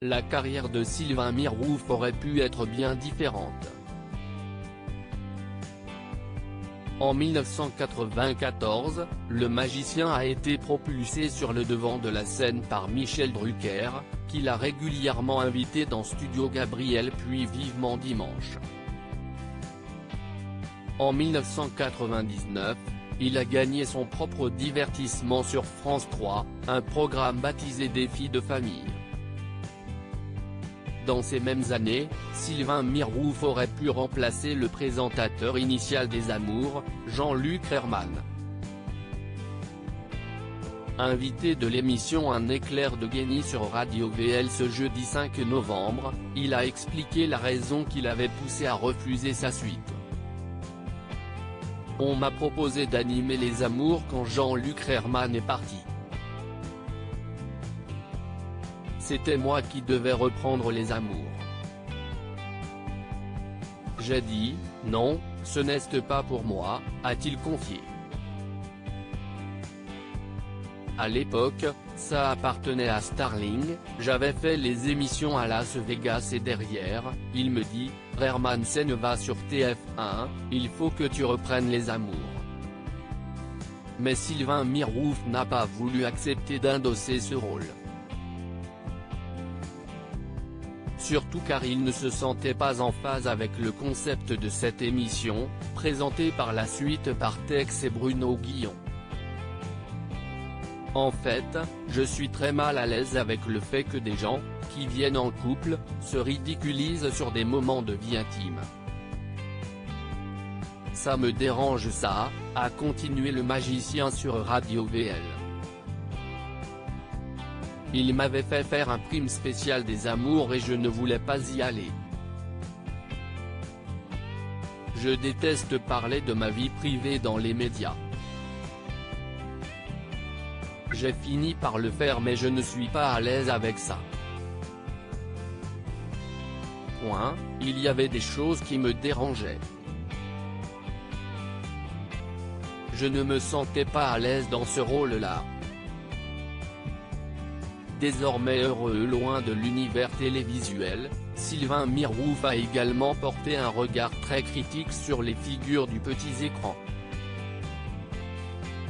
la carrière de Sylvain Mirouf aurait pu être bien différente. En 1994, le magicien a été propulsé sur le devant de la scène par Michel Drucker, qui l'a régulièrement invité dans Studio Gabriel puis Vivement Dimanche. En 1999, il a gagné son propre divertissement sur France 3, un programme baptisé Défi de famille. Dans ces mêmes années, Sylvain Mirouf aurait pu remplacer le présentateur initial des Amours, Jean-Luc Reichmann. Invité de l'émission Un éclair de génie sur Radio VL ce jeudi 5 novembre, il a expliqué la raison qui l'avait poussé à refuser sa suite. On m'a proposé d'animer Les Amours quand Jean-Luc Reichmann est parti. C'était moi qui devais reprendre Les Amours. J'ai dit, non, ce n'est pas pour moi, a-t-il confié. À l'époque, ça appartenait à Starling, j'avais fait les émissions à Las Vegas et derrière, il me dit, Reichmann ne va sur TF1, il faut que tu reprennes Les Amours. Mais Sylvain Mirouf n'a pas voulu accepter d'endosser ce rôle. Surtout car il ne se sentait pas en phase avec le concept de cette émission, présentée par la suite par Tex et Bruno Guillon. En fait, je suis très mal à l'aise avec le fait que des gens, qui viennent en couple, se ridiculisent sur des moments de vie intime. Ça me dérange ça, a continué le magicien sur Radio VL. Il m'avait fait faire un prime spécial des Amours et je ne voulais pas y aller. Je déteste parler de ma vie privée dans les médias. J'ai fini par le faire mais je ne suis pas à l'aise avec ça. Point, il y avait des choses qui me dérangeaient. Je ne me sentais pas à l'aise dans ce rôle-là. Désormais heureux loin de l'univers télévisuel, Sylvain Mirouf a également porté un regard très critique sur les figures du petit écran.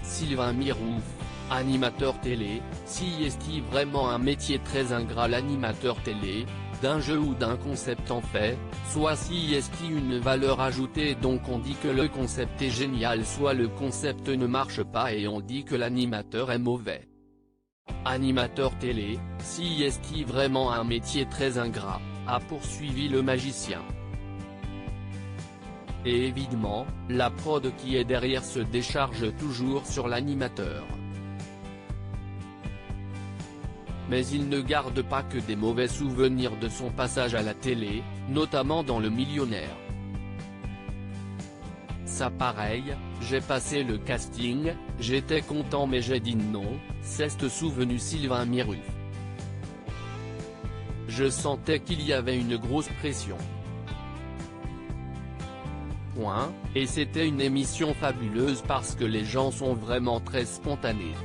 Sylvain Mirouf, animateur télé, si est-il vraiment un métier très ingrat l'animateur télé, d'un jeu ou d'un concept en fait, soit si est-il une valeur ajoutée donc on dit que le concept est génial soit le concept ne marche pas et on dit que l'animateur est mauvais. Animateur télé, si est-il vraiment un métier très ingrat, a poursuivi le magicien. Et évidemment, la prod qui est derrière se décharge toujours sur l'animateur. Mais il ne garde pas que des mauvais souvenirs de son passage à la télé, notamment dans Le Millionnaire. Ça pareil, j'ai passé le casting, j'étais content mais j'ai dit non, s'est souvenu Sylvain Mirouf. Je sentais qu'il y avait une grosse pression. Point, et c'était une émission fabuleuse parce que les gens sont vraiment très spontanés.